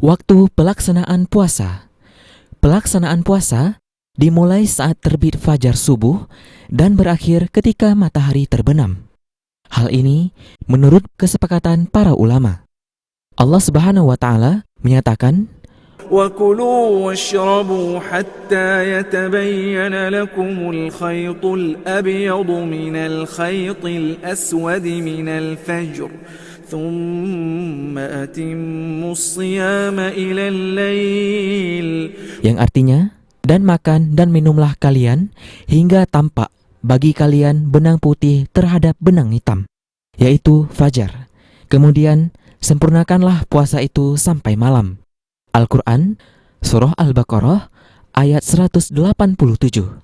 Waktu pelaksanaan puasa. Pelaksanaan puasa dimulai saat terbit fajar subuh dan berakhir ketika matahari terbenam. Hal ini menurut kesepakatan para ulama. Allah Subhanahu wa taala menyatakan, وَكُلُوا وَاشْرَبُوا حَتَّى يَتَبَيَّنَ لَكُمُ الْخَيْطُ الْأَبْيَضُ مِنَ الْخَيْطِ الْأَسْوَدِ مِنَ الْفَجْرِ ثُمَّ أَتِمُّوا الصِّيَامَ إِلَى اللَّيْلِ, yang artinya, dan makan dan minumlah kalian hingga tampak bagi kalian benang putih terhadap benang hitam, yaitu fajar. Kemudian sempurnakanlah puasa itu sampai malam. Al-Quran, Surah Al-Baqarah, ayat 187.